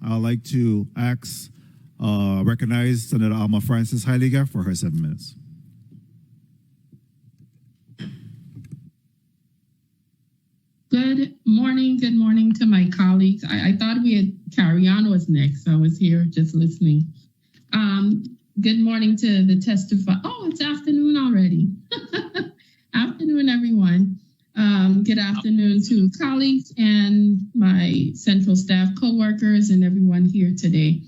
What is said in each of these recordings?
I'd like to recognize Senator Alma Francis Heyliger for her 7 minutes. Good morning to my colleagues. I thought we had Cariano was next, so I was here just listening. Good morning to the testify. Oh, it's afternoon already. Afternoon, everyone. Good afternoon to colleagues and my central staff coworkers and everyone here today.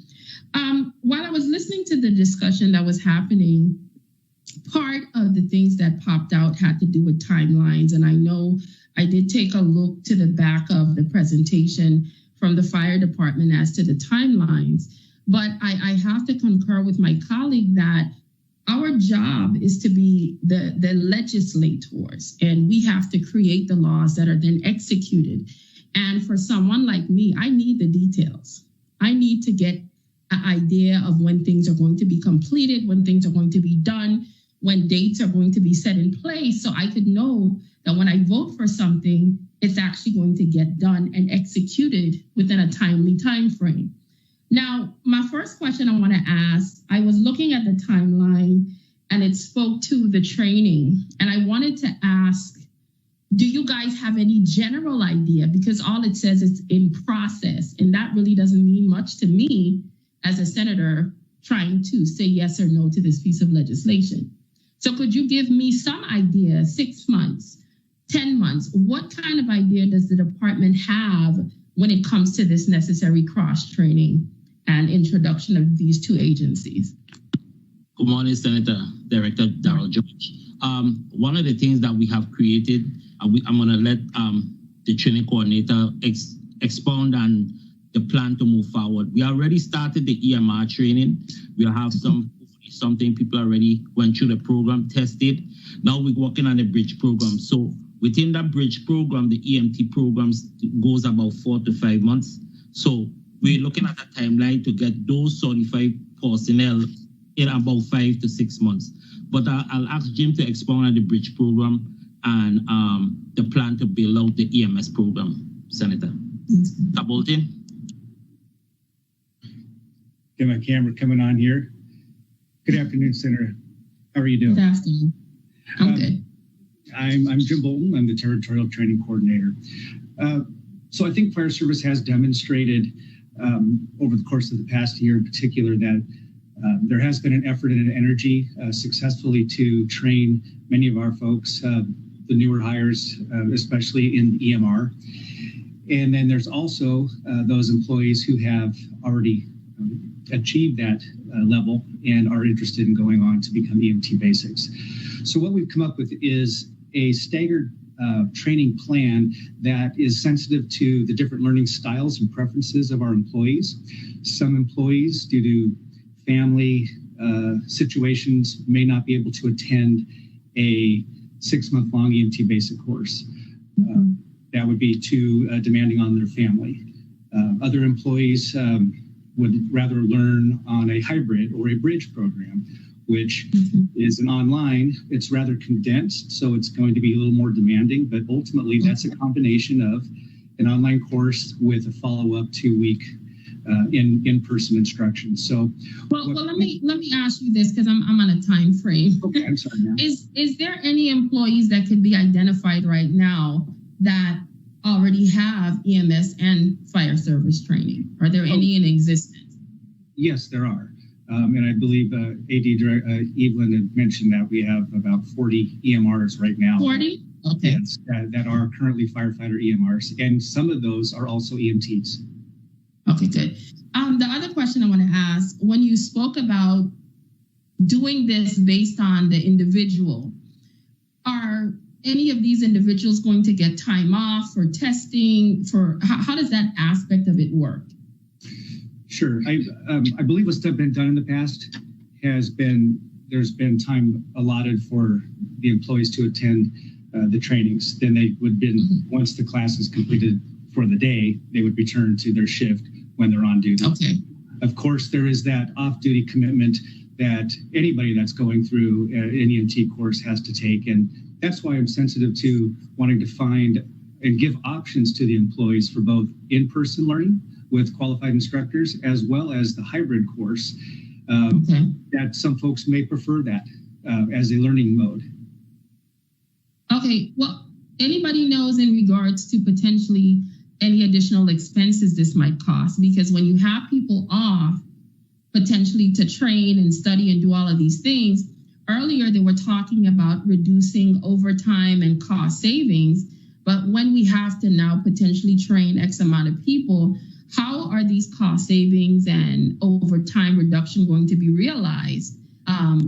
While I was listening to the discussion that was happening, part of the things that popped out had to do with timelines, and I know I did take a look to the back of the presentation from the fire department as to the timelines, but I have to concur with my colleague that our job is to be the legislators, and we have to create the laws that are then executed. And for someone like me, I need the details. I need to get an idea of when things are going to be completed, when things are going to be done, when dates are going to be set in place, so I could know that when I vote for something, it's actually going to get done and executed within a timely time frame. Now, my first question I want to ask, I was looking at the timeline and it spoke to the training, and I wanted to ask, do you guys have any general idea? Because all it says is in process, and that really doesn't mean much to me as a senator trying to say yes or no to this piece of legislation. So could you give me some idea, 6 months, 10 months, what kind of idea does the department have when it comes to this necessary cross-training and introduction of these two agencies? Good morning, Senator Director Darrell George. One of the things that we have created, I'm going to let the training coordinator expound on the plan to move forward. We already started the EMR training. We'll have something people already went through the program, tested. Now we're working on the bridge program. So within that bridge program, the EMT programs goes about 4 to 5 months. So we're looking at a timeline to get those certified personnel in about 5 to 6 months. But I'll ask Jim to expound on the bridge program and the plan to build out the EMS program, Senator. Bolton? Get my camera coming on here. Good afternoon, Senator. How are you doing? Good afternoon. I'm good. I'm Jim Bolton. I'm the Territorial Training Coordinator. So I think Fire Service has demonstrated over the course of the past year in particular that there has been an effort and an energy successfully to train many of our folks, the newer hires, especially in EMR. And then there's also those employees who have already achieved that level and are interested in going on to become EMT basics. So what we've come up with is a staggered training plan that is sensitive to the different learning styles and preferences of our employees. Some employees, due to family situations, may not be able to attend a 6-month-long EMT basic course. That would be too demanding on their family. Other employees would rather learn on a hybrid or a bridge program, which is an online. It's rather condensed, so it's going to be a little more demanding, but ultimately that's a combination of an online course with a follow-up 2-week in-person instruction. So, well, let me ask you this because I'm on a time frame. Okay, I'm sorry. Now. Is there any employees that could be identified right now that already have EMS and fire service training? Are there any in existence? Yes, there are. And I believe AD Evelyn had mentioned that we have about 40 EMRs right now. 40? Okay. Yes, that are currently firefighter EMRs. And some of those are also EMTs. Okay, good. The other question I want to ask, when you spoke about doing this based on the individual, are any of these individuals going to get time off for testing? For how does that aspect of it work? Sure. I believe what's been done in the past has been, there's been time allotted for the employees to attend the trainings. Then they would been, once the class is completed for the day, they would return to their shift when they're on duty. Okay. Of course, there is that off-duty commitment that anybody that's going through an EMT course has to take. And that's why I'm sensitive to wanting to find and give options to the employees for both in-person learning, with qualified instructors, as well as the hybrid course. That some folks may prefer that as a learning mode. Okay, well, anybody knows in regards to potentially any additional expenses this might cost? Because when you have people off potentially to train and study and do all of these things, earlier they were talking about reducing overtime and cost savings. But when we have to now potentially train X amount of people, how are these cost savings and overtime reduction going to be realized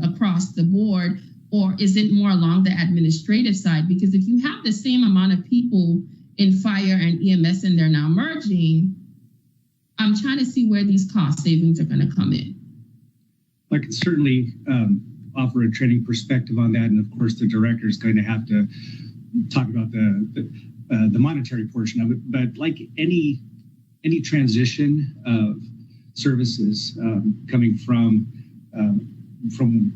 across the board? Or is it more along the administrative side? Because if you have the same amount of people in fire and EMS and they're now merging, I'm trying to see where these cost savings are going to come in. I can certainly offer a training perspective on that. And of course, the director is going to have to talk about the monetary portion of it. But like any transition of services coming from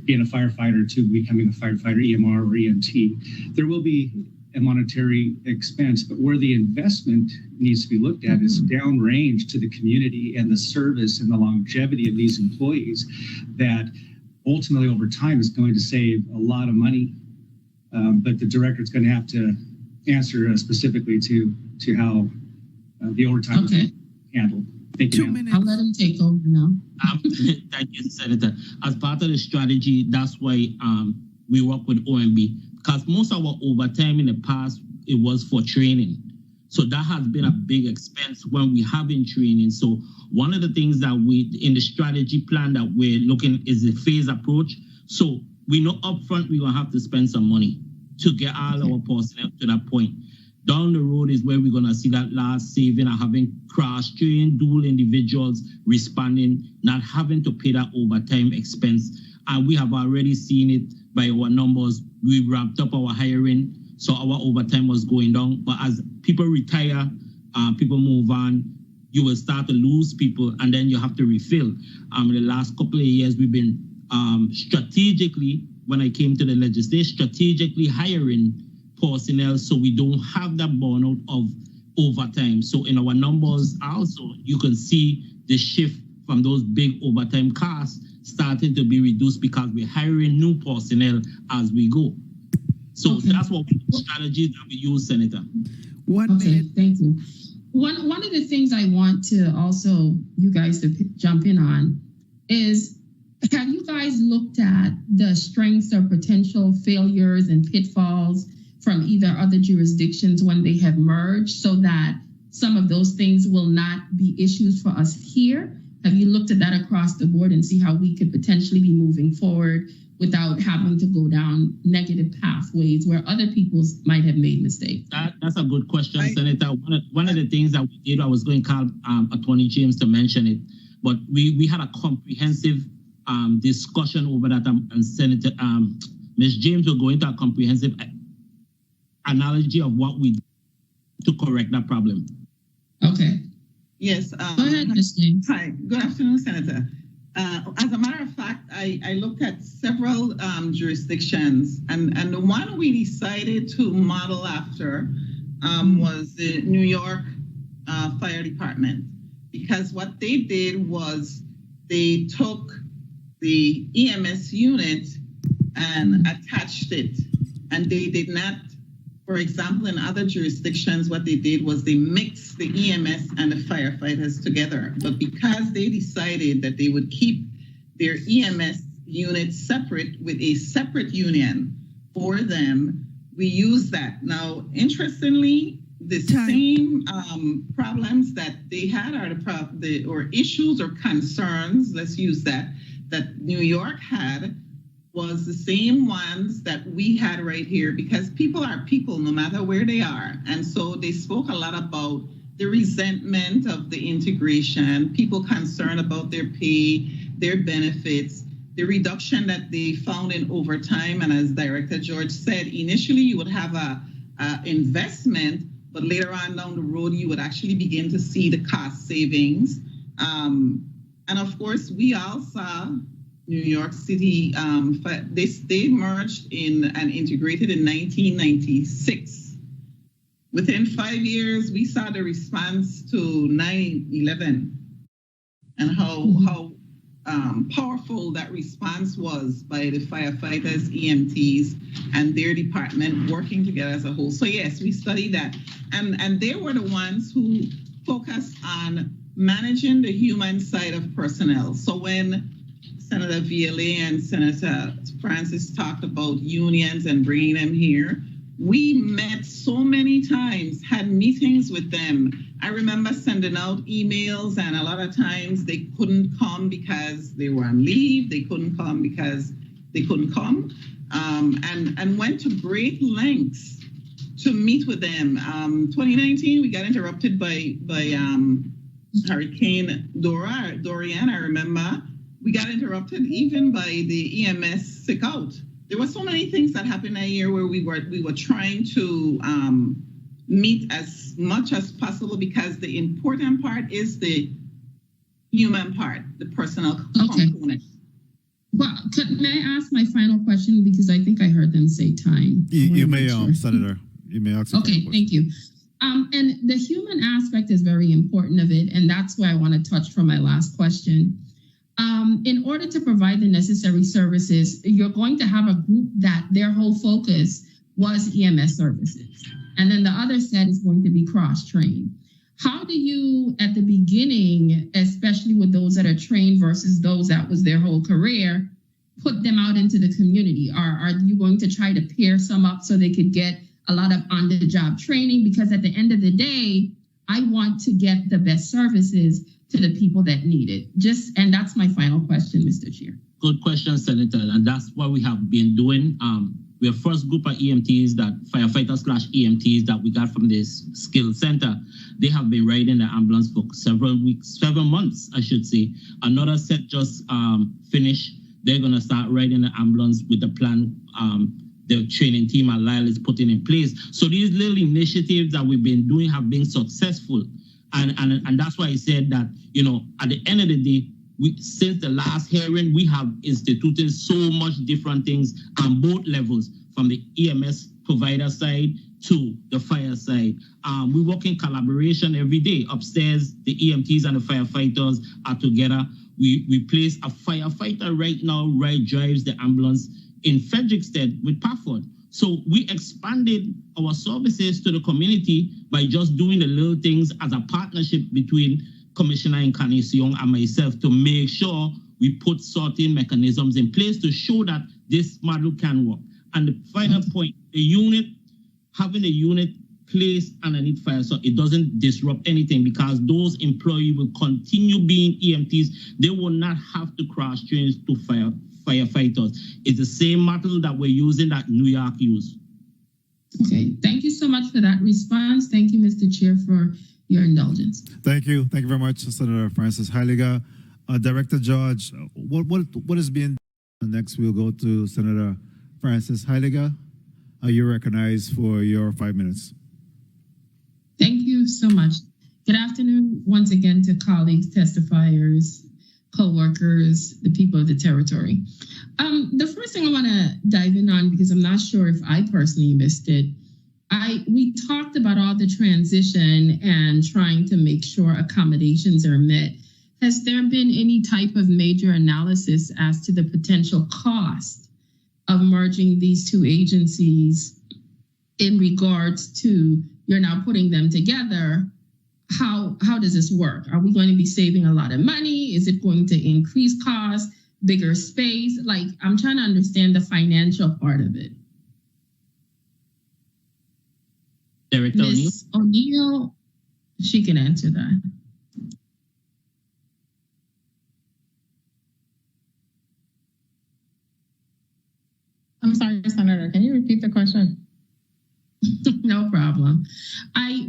being a firefighter to becoming a firefighter, EMR or EMT, there will be a monetary expense, but where the investment needs to be looked at is downrange to the community and the service and the longevity of these employees that ultimately over time is going to save a lot of money. But the director is going to have to answer specifically to how the overtime is handled. Thank you. 2 minutes. I'll let him take over now. Thank you, Senator. As part of the strategy, that's why we work with OMB, because most of our overtime in the past, it was for training. So that has been a big expense when we have in training. So one of the things that in the strategy plan that we're looking is the phase approach. So we know upfront we're going to have to spend some money to get all our personnel to that point. Down the road is where we're going to see that last saving and having cross-trained dual individuals responding, not having to pay that overtime expense. And we have already seen it by our numbers. We ramped up our hiring, so our overtime was going down. But as people retire, people move on, you will start to lose people, and then you have to refill. In the last couple of years, we've been strategically, when I came to the legislature, strategically hiring personnel so we don't have that burnout of overtime. So in our numbers also, you can see the shift from those big overtime costs starting to be reduced because we're hiring new personnel as we go. So that's what strategy that we use, Senator. 1 minute. Thank you. One of the things I want to also you guys to jump in on is, have you guys looked at the strengths or potential failures and pitfalls from either other jurisdictions when they have merged, so that some of those things will not be issues for us here? Have you looked at that across the board and see how we could potentially be moving forward without having to go down negative pathways where other people might have made mistakes? That's a good question, Senator. One of the things that we did, I was going to call Attorney James to mention it, but we had a comprehensive discussion over that, and Senator Ms. James will go into a comprehensive analogy of what we do to correct that problem. Okay. Yes. Go ahead, Ms. James. Hi. Good afternoon, Senator. As a matter of fact, I looked at several jurisdictions, and the one we decided to model after was the New York Fire Department, because what they did was they took the EMS unit and attached it, and they did not. For example, in other jurisdictions, what they did was they mixed the EMS and the firefighters together. But because they decided that they would keep their EMS unit separate with a separate union for them, we use that. Now, interestingly, the same problems that they had are or issues or concerns, let's use that New York had, was the same ones that we had right here, because people are people no matter where they are. And so they spoke a lot about the resentment of the integration, people concerned about their pay, their benefits, the reduction that they found in overtime. And as Director George said, initially you would have a investment, but later on down the road, you would actually begin to see the cost savings. And of course, we all saw New York City, they merged in and integrated in 1996. within 5 years, we saw the response to 9/11 and how powerful that response was by the firefighters, EMTs, and their department working together as a whole. So yes, we studied that. And they were the ones who focused on managing the human side of personnel. So when Senator Violet and Senator Francis talked about unions and bringing them here, we met so many times, had meetings with them. I remember sending out emails, and a lot of times they couldn't come because they were on leave. They couldn't come because they couldn't come, and went to great lengths to meet with them. 2019, we got interrupted by Hurricane Dorian. I remember we got interrupted even by the EMS sick out. There were so many things that happened that year where we were trying to meet as much as possible, because the important part is the human part, the personal component. Well, may I ask my final question, because I think I heard them say time. You may, Senator. You may ask. Okay, thank you. And the human aspect is very important of it, and that's where I want to touch from my last question. In order to provide the necessary services, you're going to have a group that their whole focus was EMS services. And then the other set is going to be cross-trained. How do you, at the beginning, especially with those that are trained versus those that was their whole career, put them out into the community? Are you going to try to pair some up so they could get a lot of on-the-job training? Because at the end of the day, I want to get the best services to the people that need it. And that's my final question, Mr. Chair. Good question, Senator. And that's what we have been doing. We're first group of EMTs, firefighters/EMTs that we got from this skill center. They have been riding the ambulance for several months, I should say. Another set just finished. They're going to start riding the ambulance with the plan the training team at Lyle is putting in place. So these little initiatives that we've been doing have been successful. And that's why I said that, at the end of the day, since the last hearing, we have instituted so much different things on both levels, from the EMS provider side to the fire side. We work in collaboration every day. Upstairs, the EMTs and the firefighters are together. We place a firefighter right now, drives the ambulance in Frederickstead with Pafford. So we expanded our services to the community by just doing the little things as a partnership between Commissioner Encarnacion and myself to make sure we put certain mechanisms in place to show that this model can work. And the final point, having a unit placed underneath fire, so it doesn't disrupt anything, because those employees will continue being EMTs. They will not have to cross-train to firefighters. It's the same model that we're using that New York used. Okay, thank you so much for that response. Thank you, Mr. Chair, for your indulgence. Thank you. Thank you very much, Senator Francis Heyliger. Director George, what is being done? Next, we'll go to Senator Francis Heyliger. You're recognized for your 5 minutes. Thank you so much. Good afternoon once again to colleagues, testifiers, co-workers, the people of the territory. The first thing I want to dive in on, because I'm not sure if I personally missed it, we talked about all the transition and trying to make sure accommodations are met. Has there been any type of major analysis as to the potential cost of merging these two agencies in regards to you're now putting them together? How does this work? Are we going to be saving a lot of money? Is it going to increase costs, bigger space? I'm trying to understand the financial part of it. Ms. O'Neill, she can answer that. I'm sorry, Senator, can you repeat the question? No problem.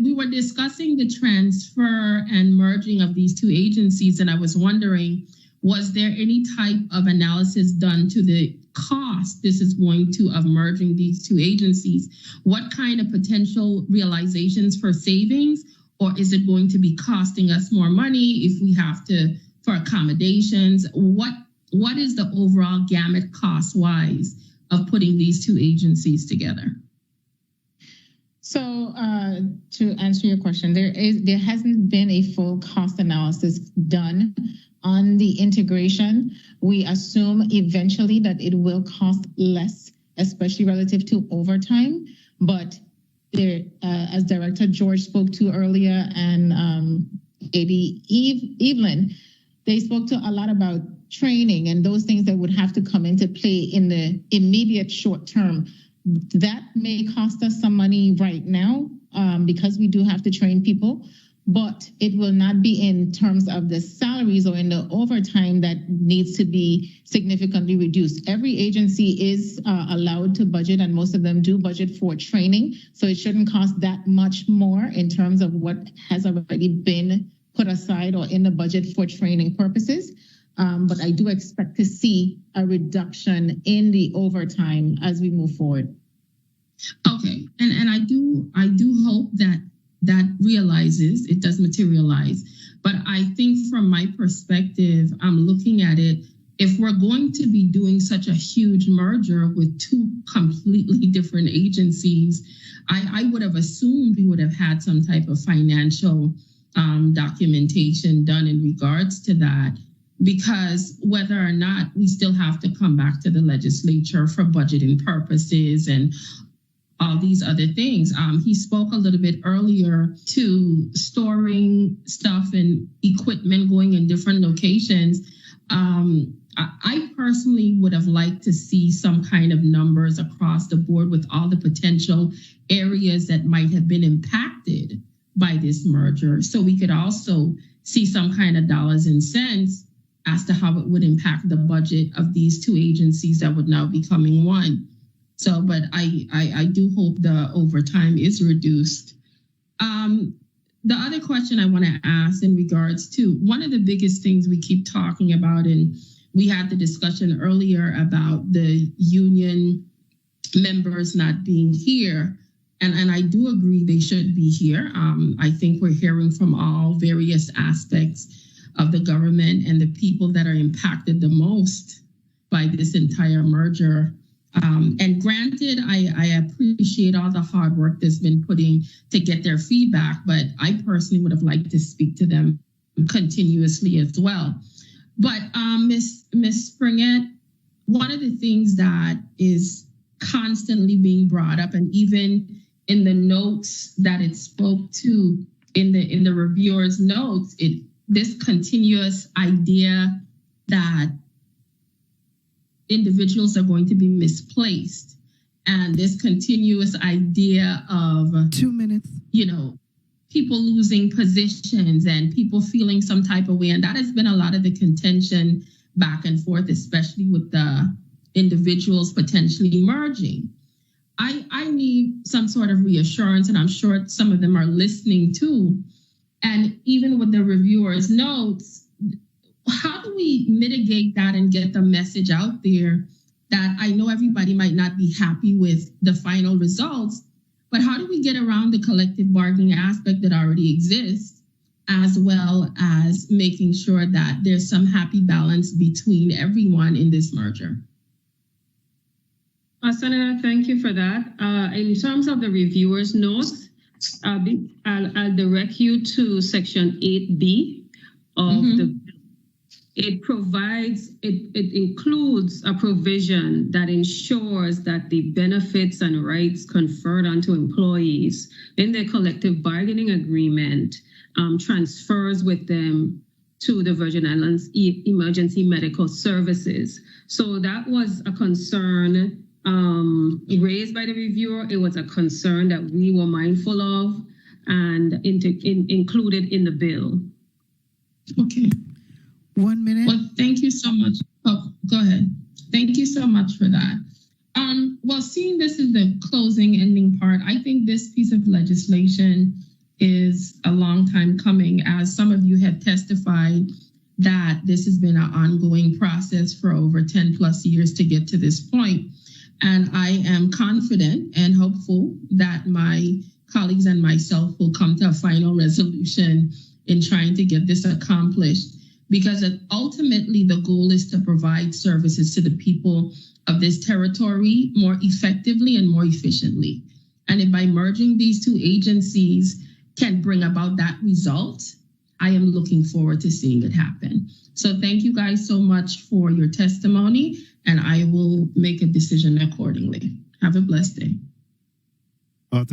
We were discussing the transfer and merging of these two agencies, and I was wondering, was there any type of analysis done to the cost this is going to of merging these two agencies? What kind of potential realizations for savings, or is it going to be costing us more money if we have to, for accommodations? What is the overall gamut cost-wise of putting these two agencies together? So to answer your question, there hasn't been a full cost analysis done on the integration. We assume eventually that it will cost less, especially relative to overtime. But there, as Director George spoke to earlier, and AD Evelyn, they spoke to a lot about training and those things that would have to come into play in the immediate short term. That may cost us some money right now because we do have to train people, but it will not be in terms of the salaries or in the overtime that needs to be significantly reduced. Every agency is allowed to budget, and most of them do budget for training. So it shouldn't cost that much more in terms of what has already been put aside or in the budget for training purposes. But I do expect to see a reduction in the overtime as we move forward. Okay, and I do hope that realizes, it does materialize. But I think from my perspective, I'm looking at it, if we're going to be doing such a huge merger with two completely different agencies, I would have assumed we would have had some type of financial documentation done in regards to that, because whether or not we still have to come back to the legislature for budgeting purposes and all these other things. He spoke a little bit earlier to storing stuff and equipment going in different locations. I personally would have liked to see some kind of numbers across the board with all the potential areas that might have been impacted by this merger. So we could also see some kind of dollars and cents as to how it would impact the budget of these two agencies that would now be becoming one. So, but I do hope the overtime is reduced. The other question I want to ask in regards to one of the biggest things we keep talking about, and we had the discussion earlier about the union members not being here. And I do agree they should be here. I think we're hearing from all various aspects of the government and the people that are impacted the most by this entire merger. And granted, I appreciate all the hard work that's been putting to get their feedback, but I personally would have liked to speak to them continuously as well. But Miss Springett, one of the things that is constantly being brought up, and even in the notes that it spoke to in the reviewer's notes, this continuous idea that individuals are going to be misplaced, and this continuous idea of 2 minutes, people losing positions and people feeling some type of way. And that has been a lot of the contention back and forth, especially with the individuals potentially merging. I need some sort of reassurance, and I'm sure some of them are listening too. And even with the reviewer's notes, how do we mitigate that and get the message out there that I know everybody might not be happy with the final results, but how do we get around the collective bargaining aspect that already exists, as well as making sure that there's some happy balance between everyone in this merger? Senator, thank you for that. In terms of the reviewer's notes, I'll direct you to Section 8B of the. It includes a provision that ensures that the benefits and rights conferred onto employees in their collective bargaining agreement transfers with them to the Virgin Islands Emergency Medical Services. So that was a concern raised by the reviewer. It was a concern that we were mindful of and included in the bill. Okay. 1 minute. Well, thank you so much. Oh, go ahead. Thank you so much for that. Well, seeing this is the closing ending part, I think this piece of legislation is a long time coming. As some of you have testified, that this has been an ongoing process for over 10 plus years to get to this point. And I am confident and hopeful that my colleagues and myself will come to a final resolution in trying to get this accomplished, because ultimately the goal is to provide services to the people of this territory more effectively and more efficiently. And if by merging these two agencies can bring about that result, I am looking forward to seeing it happen. So thank you guys so much for your testimony, and I will make a decision accordingly. Have a blessed day. Thank